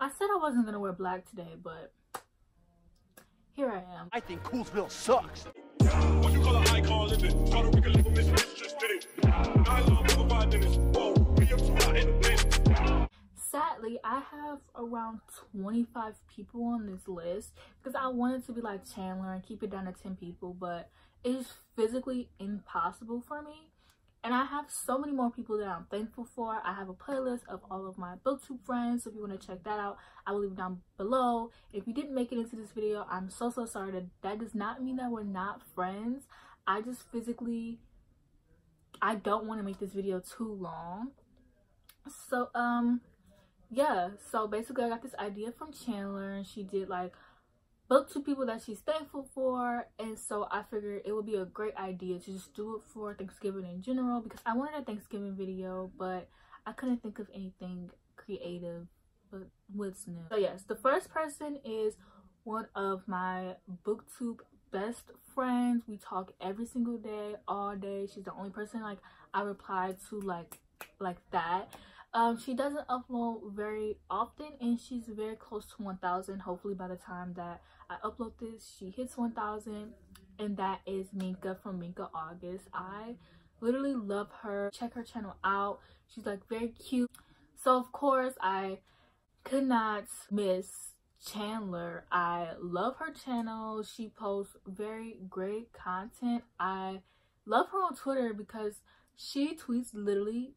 I said I wasn't gonna wear black today, but here I am. I think Coolsville sucks. What you call an icon living? Try to make a little mission, just did it. I love over 5 minutes. Whoa, we up too hot in the place. Sadly, I have around 25 people on this list because I wanted to be like Chandler and keep it down to 10 people, but it is physically impossible for me. And I have so many more people that I'm thankful for. I have a playlist of all of my Booktube friends. So if you want to check that out, I will leave it down below. If you didn't make it into this video, I'm so sorry. That does not mean that we're not friends. I just physically, I don't want to make this video too long. So, yeah. So basically I got this idea from Chandler, and she did like Booktube people that she's thankful for, and so I figured it would be a great idea to just do it for Thanksgiving in general, because I wanted a Thanksgiving video but I couldn't think of anything creative. But what's new? So yes, the first person is one of my Booktube best friends. We talk every single day, all day. She's the only person like I reply to like that. She doesn't upload very often, and she's very close to 1,000. Hopefully by the time that I upload this, she hits 1,000, and that is Minka from Minka August. I literally love her. Check her channel out. She's like very cute. So of course I could not miss Chandler. I love her channel. She posts very great content. I love her on Twitter because she tweets literally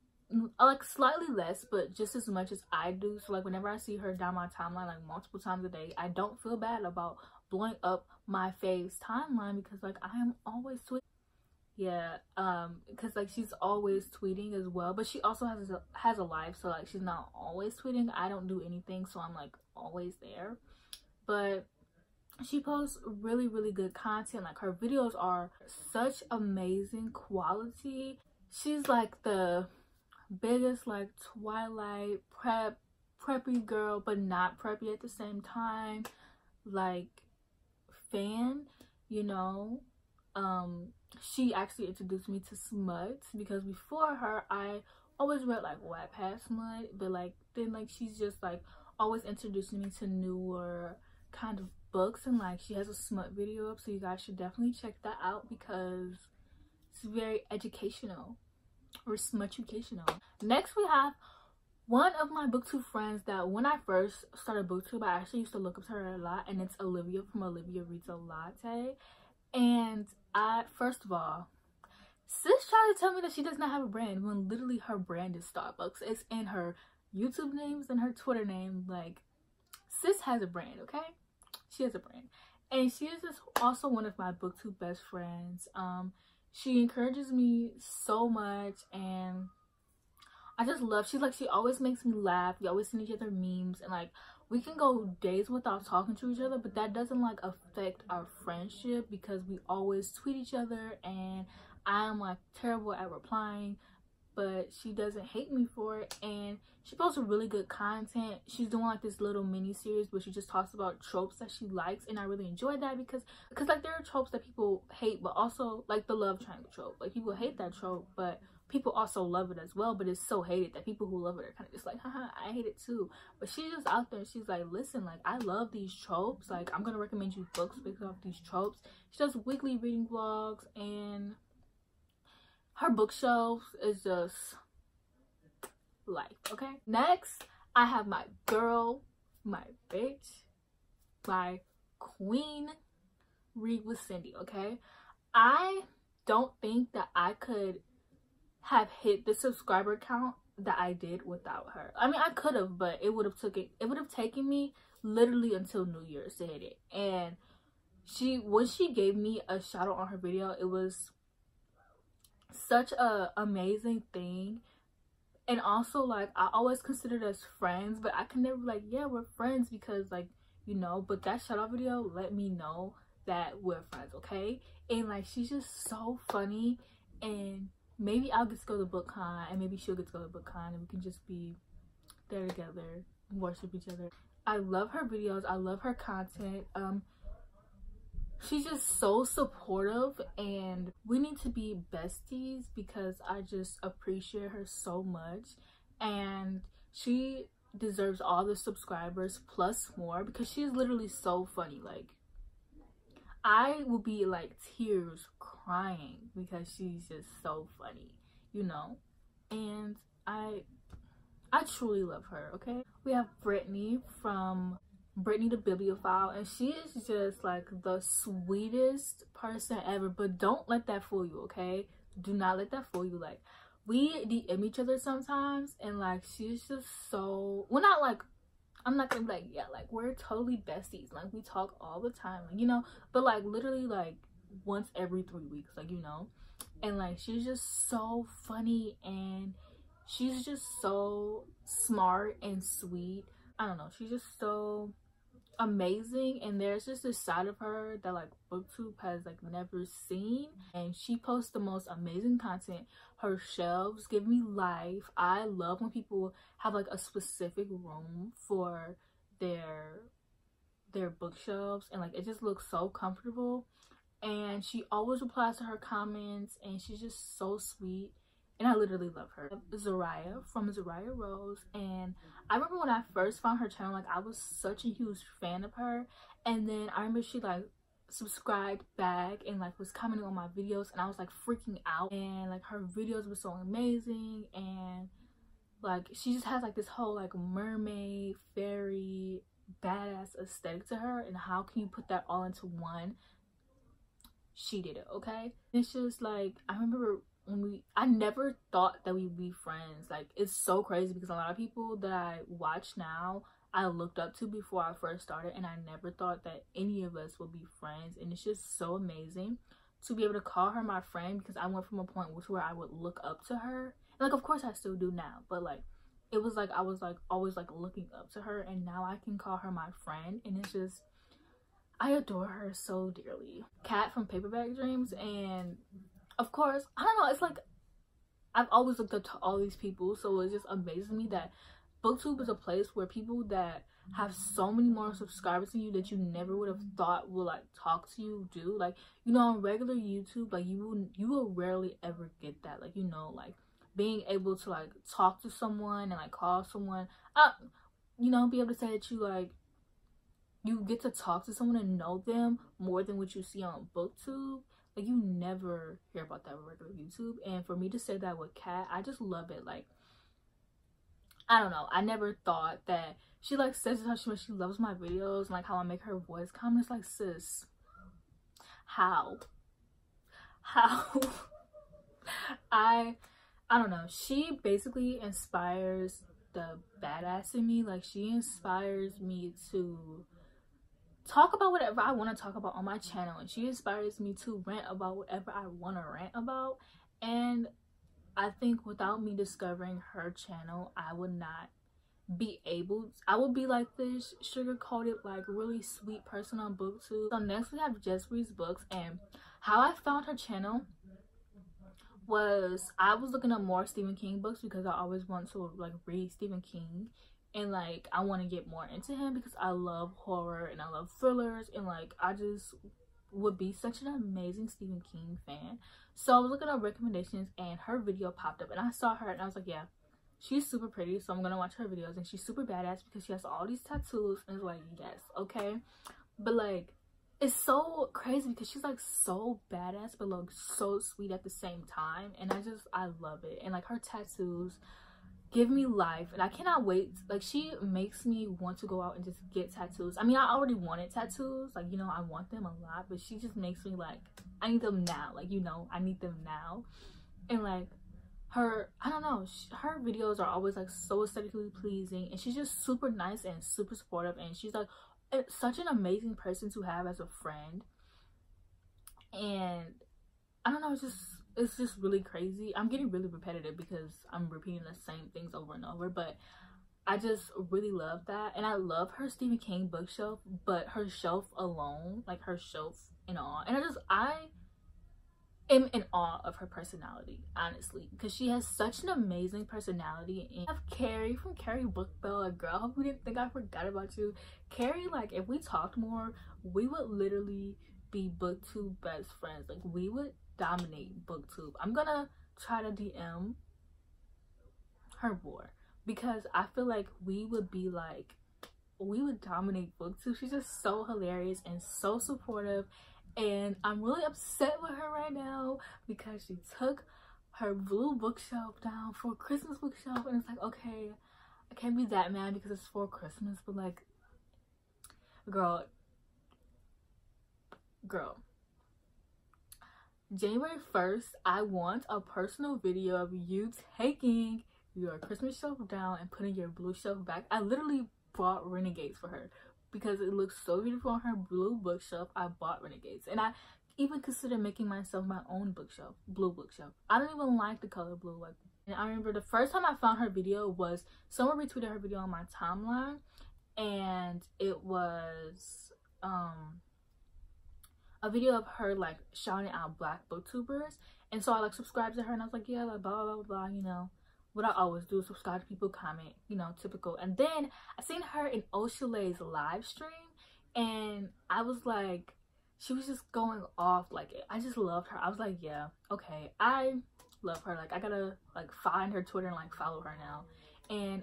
like slightly less but just as much as I do. So like whenever I see her down my timeline like multiple times a day, I don't feel bad about blowing up my fave's timeline because like I am always tweeting. Yeah, because like she's always tweeting as well, but she also has a life, so like she's not always tweeting. I don't do anything, so I'm like always there. But she posts really good content. Like her videos are such amazing quality. She's like the biggest like Twilight preppy girl, but not preppy at the same time, like fan, you know. She actually introduced me to smut, because before her I always read like Wattpad smut, but like then like she's just like always introducing me to newer kind of books, and like she has a smut video up, so you guys should definitely check that out because it's very educational or smut-educational. Next we have one of my Booktube friends that when I first started Booktube, I actually used to look up to her a lot, and it's Olivia from Olivia Reads a Latte. And first of all, sis tried to tell me that she does not have a brand when literally her brand is Starbucks. It's in her YouTube names and her Twitter name. Like, sis has a brand, okay? She has a brand. And she is just also one of my Booktube best friends. She encourages me so much, and I just love, she always makes me laugh. We always send each other memes, and like we can go days without talking to each other, but that doesn't like affect our friendship because we always tweet each other, and I'm like terrible at replying, but she doesn't hate me for it. And she posts really good content. She's doing like this little mini series where she just talks about tropes that she likes, and I really enjoy that because like there are tropes that people hate, but also like the love triangle trope. Like people hate that trope, but people also love it as well, but it's so hated that people who love it are kind of just like, haha, I hate it too. But she's just out there and she's like, listen, like I love these tropes, like I'm gonna recommend you books based off these tropes. She does weekly reading vlogs, and her bookshelf is just life. Okay, next I have my girl, my bitch, my queen, Read with Cindy. Okay, I don't think that I could have hit the subscriber count that I did without her. I mean, I could have, but it would have taken me literally until New Year's to hit it. And when she gave me a shout out on her video, it was such a amazing thing. And also like I always considered us friends, but I can never like, yeah, we're friends because like, you know, but that shout out video let me know that we're friends, okay? And like she's just so funny, and maybe I'll get to go to BookCon, and maybe she'll get to go to BookCon, and we can just be there together and worship each other. I love her videos. I love her content. She's just so supportive, and we need to be besties because I just appreciate her so much. And she deserves all the subscribers plus more, because she's literally so funny. Like, I will be like tears crying because she's just so funny, you know. And I truly love her. Okay, we have Brittany from Brittany the Bibliophile, and she is just like the sweetest person ever. But don't let that fool you, okay? Do not let that fool you. Like, we DM each other sometimes, and like, she's just so, well, not like, I'm not gonna be like, yeah, like, we're totally besties, like, we talk all the time, like, you know, but like literally like once every 3 weeks, like, you know. And like, she's just so funny, and she's just so smart and sweet. I don't know, she's just so amazing. And there's just this side of her that like Booktube has like never seen, and she posts the most amazing content. Her shelves give me life. I love when people have like a specific room for their bookshelves, and like it just looks so comfortable. And she always replies to her comments, and she's just so sweet, and I literally love her. Zariah from Zariah Rose, and I remember when I first found her channel, like, I was such a huge fan of her. And then I remember she like subscribed back and like was commenting on my videos, and I was like freaking out. And like, her videos were so amazing, and like, she just has like this whole like mermaid fairy badass aesthetic to her. And how can you put that all into one? She did it, okay? It's just like, I remember when I never thought that we'd be friends. Like, it's so crazy because a lot of people that I watch now, I looked up to before I first started, and I never thought that any of us would be friends. And it's just so amazing to be able to call her my friend, because I went from a point where I would look up to her, and like, of course I still do now, but like, it was like I was like always like looking up to her, and now I can call her my friend. And it's just, I adore her so dearly. Kat from Paperback Dreams, and of course, I don't know, it's like, I've always looked up to all these people, so it just amazes me that Booktube is a place where people that have so many more subscribers than you that you never would have thought will like talk to you do. Like, you know, on regular YouTube, like, you will rarely ever get that. Like, you know, like being able to like talk to someone and like call someone, you know, be able to say that you like, you get to talk to someone and know them more than what you see on Booktube. Like, you never hear about that with regular YouTube. And for me to say that with Kat, I just love it. Like, I don't know, I never thought that she like says how much she loves my videos and like how I make her voice comments. Like, sis, how I don't know, she basically inspires the badass in me. Like, she inspires me to talk about whatever I want to talk about on my channel, and she inspires me to rant about whatever I want to rant about. And I think without me discovering her channel, I would not be able, I would be like this sugar-coated, like really sweet person on Booktube. So next we have Jessree's Books, and how I found her channel was I was looking up more Stephen King books, because I always want to like read Stephen King, and like, I want to get more into him because I love horror and I love thrillers, and like, I just would be such an amazing Stephen King fan. So I was looking up recommendations, and her video popped up, and I saw her, and I was like, yeah, she's super pretty, so I'm gonna watch her videos. And she's super badass because she has all these tattoos, and it's like, yes, okay. But like, it's so crazy because she's like so badass but like so sweet at the same time, and I love it. And like, her tattoos give me life, and I cannot wait. Like, she makes me want to go out and just get tattoos. I mean, I already wanted tattoos, like, you know, I want them a lot, but she just makes me like, I need them now, like, you know, I need them now. And like, her, I don't know, her videos are always like so aesthetically pleasing, and she's just super nice and super supportive, and she's like such an amazing person to have as a friend. And I don't know, it's just really crazy. I'm getting really repetitive because I'm repeating the same things over and over, but I just really love that. And I love her Stephen King bookshelf, but her shelf alone, like her shelf and all. And I am in awe of her personality, honestly, because she has such an amazing personality. And I have Carrie from Carrie Book Bell, like, girl, I hope you didn't think I forgot about you. Carrie, like, if we talked more, we would literally be Booktube best friends. Like, we would dominate Booktube. I'm gonna try to DM her more, because I feel like we would dominate Booktube. She's just so hilarious and so supportive, and I'm really upset with her right now because she took her blue bookshelf down for Christmas bookshelf, and it's like, okay, I can't be that mad because it's for Christmas, but like, girl, January 1st, I want a personal video of you taking your Christmas shelf down and putting your blue shelf back. I literally bought Renegades for her because it looks so beautiful on her blue bookshelf. I bought Renegades, and I even consider making myself my own bookshelf, blue bookshelf. I don't even like the color blue. Like, and I remember the first time I found her video was someone retweeted her video on my timeline, and it was a video of her like shouting out Black booktubers, and so I like subscribed to her, and I was like, yeah, like blah blah blah blah, you know what I always do, subscribe to people, comment, you know, typical. And then I seen her in Oshalay's live stream, and I was like, she was just going off. Like, I just loved her. I was like, yeah, okay, I love her. Like, I gotta like find her Twitter and like follow her now. And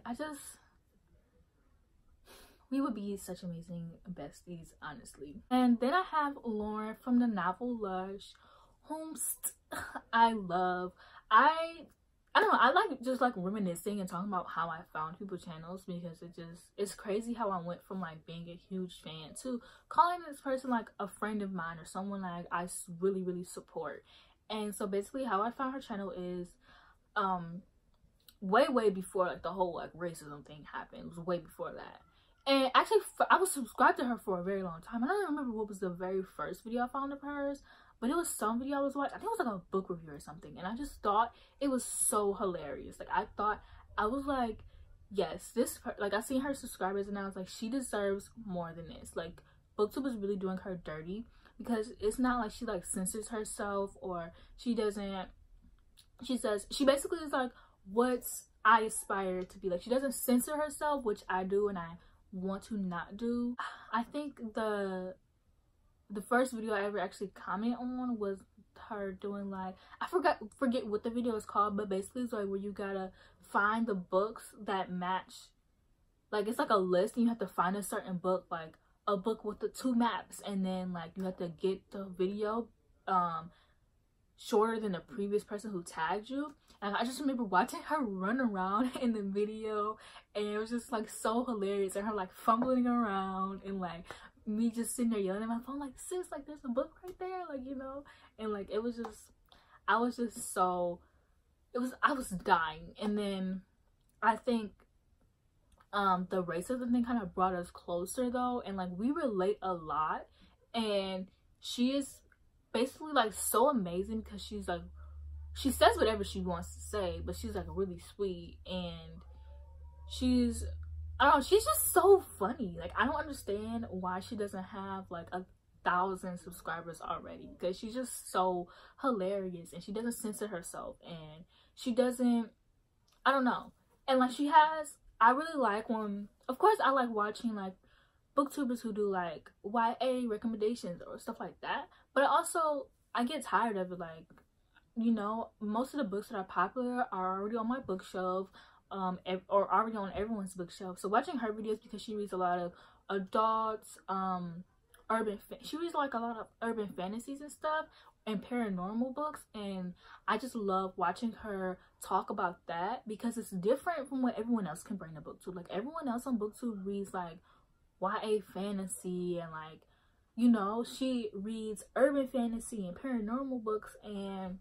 we would be such amazing besties, honestly. And then I have Lauren from the novel Lush, whom I love. I don't know, I like just like reminiscing and talking about how I found people's channels, because it's crazy how I went from like being a huge fan to calling this person like a friend of mine or someone like I really support. And so basically how I found her channel is way before like the whole like racism thing happened. It was way before that. And actually I was subscribed to her for a very long time. I don't remember what was the very first video I found of hers, but it was some video I was watching. I think it was like a book review or something, and I just thought it was so hilarious. Like, I was like, yes, like I seen her subscribers, and I was like, she deserves more than this. Like, Booktube is really doing her dirty, because it's not like she like censors herself, or she doesn't. She basically is like what I aspire to be. Like, she doesn't censor herself, which I do, and I want to not do. I think the first video I ever actually commented on was her doing like, I forget what the video is called, but basically it's like where you gotta find the books that match. Like, it's like a list, and you have to find a certain book, like a book with the 2 maps, and then like you have to get the video shorter than the previous person who tagged you. And I just remember watching her run around in the video, and it was just like so hilarious, and her like fumbling around, and like me just sitting there yelling at my phone like, sis, like there's a book right there, like, you know. And like I was dying. And then I think the racism thing kind of brought us closer though, and like we relate a lot. And she is basically like so amazing, because she's like, she says whatever she wants to say, but she's like really sweet, and she's, I don't know, she's just so funny. Like, I don't understand why she doesn't have like 1,000 subscribers already, because she's just so hilarious, and she doesn't censor herself, and she doesn't, I don't know. And like I really like when, of course I like watching like booktubers who do like YA recommendations or stuff like that, but I get tired of it. Like, you know, most of the books that are popular are already on my bookshelf, or already on everyone's bookshelf. So watching her videos, because she reads a lot of adults, she reads like a lot of urban fantasies and stuff, and paranormal books, and I just love watching her talk about that, because it's different from what everyone else can bring to BookTube. Like, everyone else on BookTube reads like YA fantasy, and like, you know, she reads urban fantasy and paranormal books, and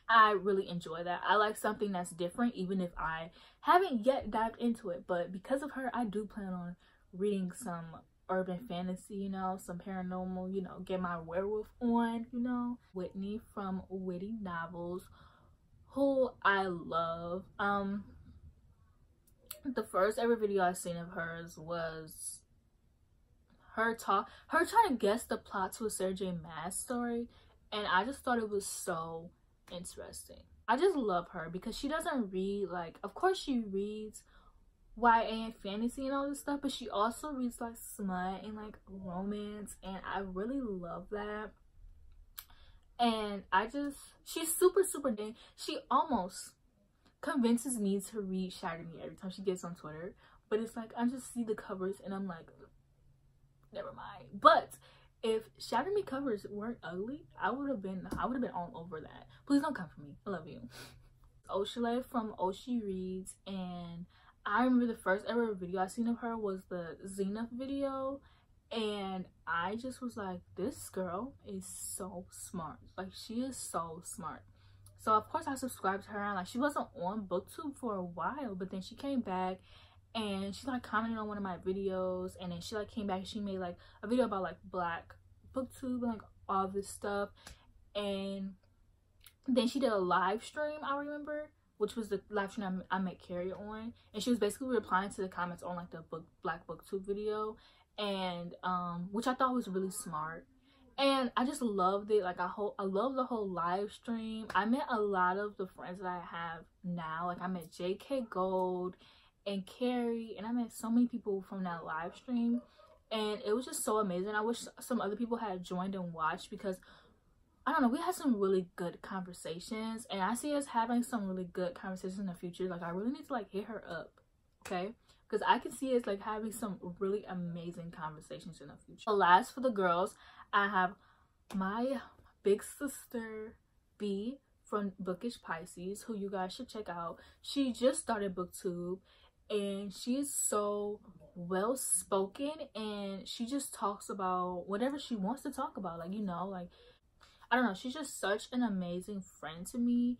I really enjoy that. I like something that's different, even if I haven't yet dived into it. But because of her, I do plan on reading some urban fantasy, you know, some paranormal, you know, get my werewolf on, you know. Whitney from Witty Novels, who I love. The first ever video I seen of hers was her trying to guess the plot to a Sarah J. Maas story, and I just thought it was so interesting. I just love her because she doesn't read, like, of course she reads YA and fantasy and all this stuff, but she also reads like smut and like romance, and I really love that. And she's super dang, she almost convinces me to read Shatter Me every time she gets on Twitter. But it's like, I just see the covers and I'm like, never mind. But if Shatter Me covers weren't ugly, I would have been all over that. Please don't come for me. I love you. Oshile from Oshi Reads, and I remember the first ever video I seen of her was the Zenith video, and I just was like, this girl is so smart. Like, she is so smart. So of course I subscribed to her, and like, she wasn't on Booktube for a while, but then she came back and she like commented on one of my videos, and then she like came back and she made like a video about like Black Booktube and like all this stuff. And then she did a live stream, I remember, which was the live stream I met Carrie on, and she was basically replying to the comments on like the Black Booktube video, and which I thought was really smart. And I just loved it. Like, I love the whole live stream. I met a lot of the friends that I have now. Like, I met JK Gold and Carrie, and I met so many people from that live stream, and it was just so amazing. I wish some other people had joined and watched, because I don't know, we had some really good conversations, and I see us having some really good conversations in the future. Like, I really need to like hit her up, okay? Because I can see us like having some really amazing conversations in the future. Last, for the girls, I have my big sister B from Bookish Pisces, who you guys should check out. She just started Booktube, and she is so well spoken, and she just talks about whatever she wants to talk about. Like, you know, like, I don't know, she's just such an amazing friend to me.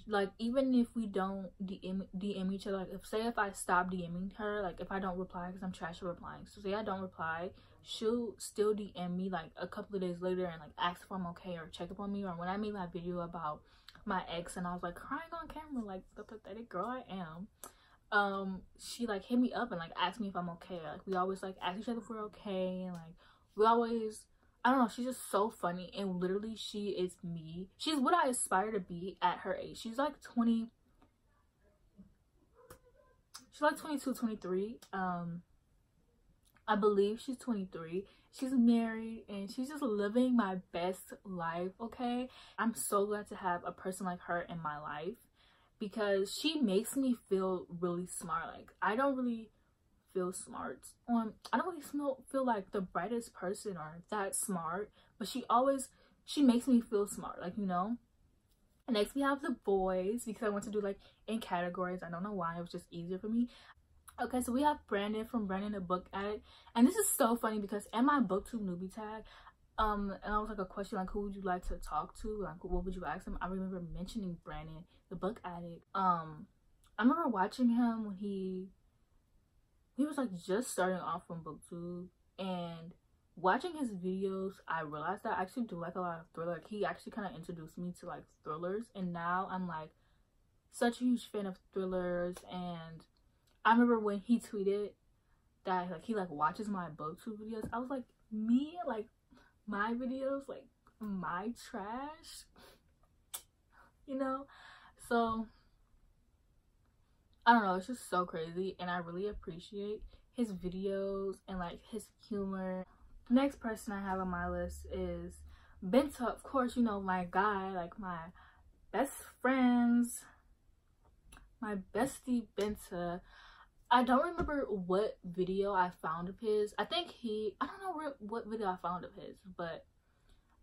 Like, even if we don't DM each other, like, if I stop DMing her, like, if I don't reply, because I'm trash at replying, so say I don't reply, she'll still DM me like a couple of days later and like ask if I'm okay or check up on me. Or when I made my video about my ex and I was like crying on camera like the pathetic girl I am, she like hit me up and like asked me if I'm okay. Like, we always like ask each other if we're okay, and like we always, I don't know, she's just so funny, and literally she is me. She's what I aspire to be at her age. She's like 20, she's like 22, 23. I believe she's 23. She's married, and she's just living my best life, okay? I'm so glad to have a person like her in my life, because she makes me feel really smart. Like, I don't really feel smart. I don't really feel like the brightest person or that smart, but she makes me feel smart, like, you know? And next we have the boys, because I want to do like in categories. I don't know why, it was just easier for me. Okay, so we have Brandon from Brandon the Book Addict, and this is so funny because in my Booktube newbie tag, and I was like a question like, who would you like to talk to? Like, what would you ask him? I remember mentioning Brandon the Book Addict. I remember watching him when he was like just starting off on Booktube, and watching his videos, I realized that I actually do like a lot of thriller. Like, he actually kind of introduced me to like thrillers, and now I'm like such a huge fan of thrillers. And I remember when he tweeted that like he like watches my Booktube videos, I was like, me, like my videos, like my trash, you know? So I don't know, it's just so crazy, and I really appreciate his videos and like his humor. Next person I have on my list is Benta. Of course, you know, my guy, like my best friends, my bestie Benta. I don't remember what video I found of his. I think I don't know what video I found of his, but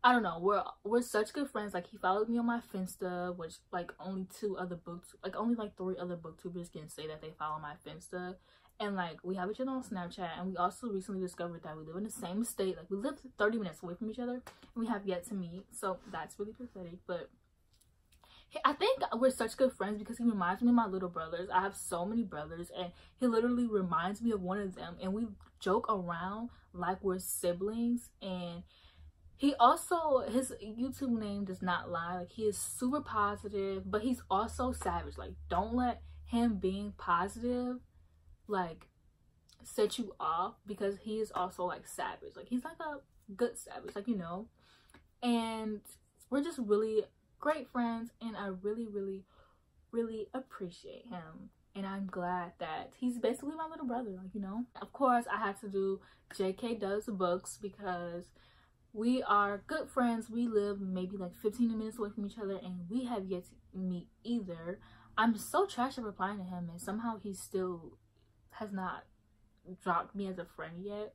I don't know. We're such good friends. Like, he followed me on my Finsta, which like only 3 other booktubers can say that they follow my Finsta. And like, we have each other on Snapchat, and we also recently discovered that we live in the same state. Like, we live 30 minutes away from each other, and we have yet to meet. So that's really pathetic, but I think we're such good friends because he reminds me of my little brothers. I have so many brothers, and he literally reminds me of one of them, and we joke around like we're siblings. And he also, his YouTube name does not lie. Like, he is super positive, but he's also savage. Like, don't let him being positive like set you off, because he is also like savage. Like, he's like a good savage, like, you know. And we're just really great friends, and I really, really, really appreciate him, and I'm glad that he's basically my little brother, like, you know. Of course, I had to do JK Does Books because we are good friends. We live maybe like 15 minutes away from each other, and we have yet to meet either. I'm so trash at replying to him, and somehow he still has not dropped me as a friend yet.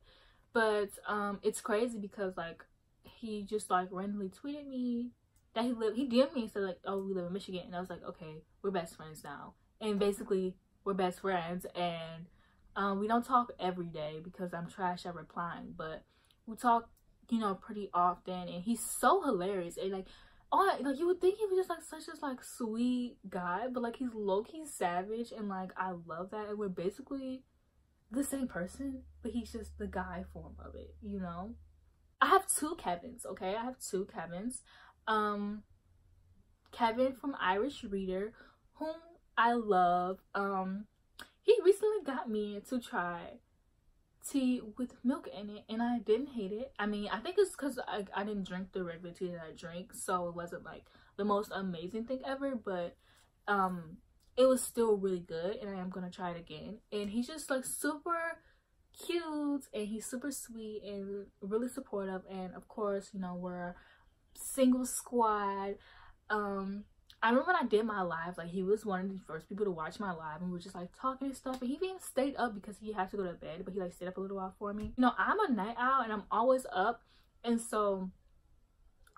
But it's crazy because like he just like randomly tweeted me that he DM'd me and said like, oh, we live in Michigan, and I was like, okay, we're best friends now. And basically we're best friends, and we don't talk every day because I'm trash at replying, but we talk, you know, pretty often. And he's so hilarious, and like, oh, like you would think he was just like such a like sweet guy, but like he's low-key savage, and like I love that. And we're basically the same person, but he's just the guy form of it, you know. I have two Kevins, okay? I have two Kevins. Kevin from Irish Reader, whom I love. He recently got me to try tea with milk in it, and I didn't hate it. I mean, I think it's because I didn't drink the regular tea that I drink, so it wasn't like the most amazing thing ever, but it was still really good, and I am gonna try it again. And he's just like super cute, and he's super sweet and really supportive. And of course, you know, we're a single squad. I remember when I did my live, like he was one of the first people to watch my live, and we were just like talking and stuff, and he even stayed up because he had to go to bed, but he like stayed up a little while for me. You know, I'm a night owl and I'm always up, and so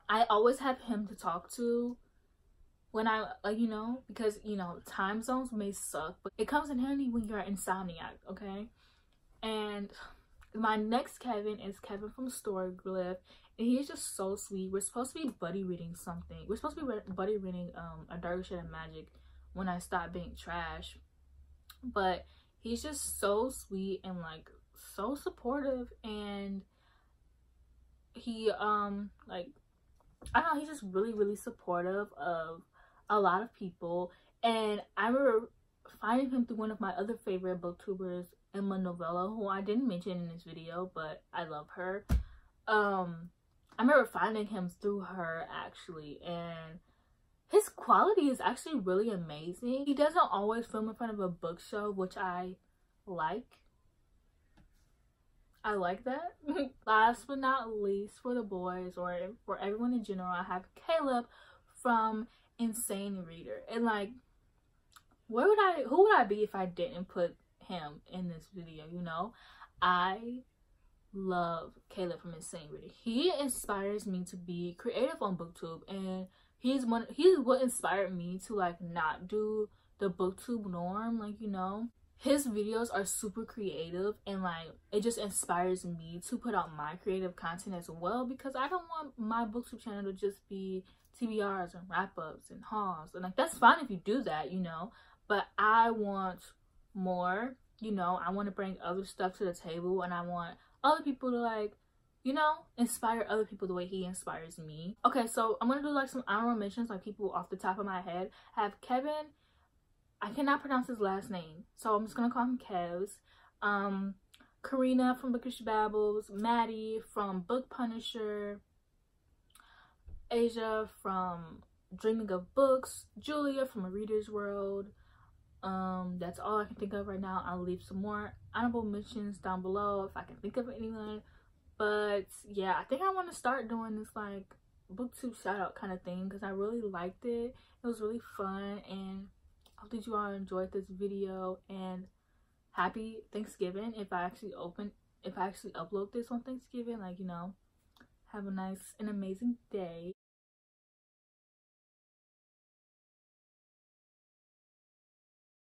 I always have him to talk to when I like, you know, because you know time zones may suck, but it comes in handy when you're an insomniac, okay? And my next Kevin is Kevin from Storyglyph, and he's just so sweet. We're supposed to be buddy reading something. We're supposed to be buddy reading A Darker Shade of Magic, When I Stop Being Trash. But he's just so sweet and like so supportive, and he like, I don't know, he's just really supportive of a lot of people. And I remember finding him through one of my other favorite booktubers, Emma Novella, who I didn't mention in this video, but I love her. I remember finding him through her actually, and his quality is actually really amazing. He doesn't always film in front of a bookshelf, which I like. I like that. Last but not least, for the boys, or for everyone in general, I have Caleb from Insane Reader. And like, who would I be if I didn't put him in this video? You know, I love Caleb from Insane Reader. He inspires me to be creative on Booktube, and he's what inspired me to like not do the Booktube norm. Like, you know, his videos are super creative, and like it just inspires me to put out my creative content as well, because I don't want my Booktube channel to just be TBRs and wrap-ups and hauls. And like, that's fine if you do that, you know, but I want more. You know, I want to bring other stuff to the table, and I want other people to like, you know, inspire other people the way he inspires me. Okay, so I'm gonna do like some honorable mentions, like people off the top of my head. I have Kevin, I cannot pronounce his last name, so I'm just gonna call him Kevs. Karina from Bookish Babbles, Maddie from Book Punisher, Asia from Dreaming of Books, Julia from A Reader's World. That's all I can think of right now. I'll leave some more honorable mentions down below if I can think of anyone. But yeah, I think I want to start doing this like Booktube shout out kind of thing, because I really liked it. It was really fun, and I hope that you all enjoyed this video. And happy Thanksgiving if I actually upload this on Thanksgiving. Like, you know, have a nice and amazing day.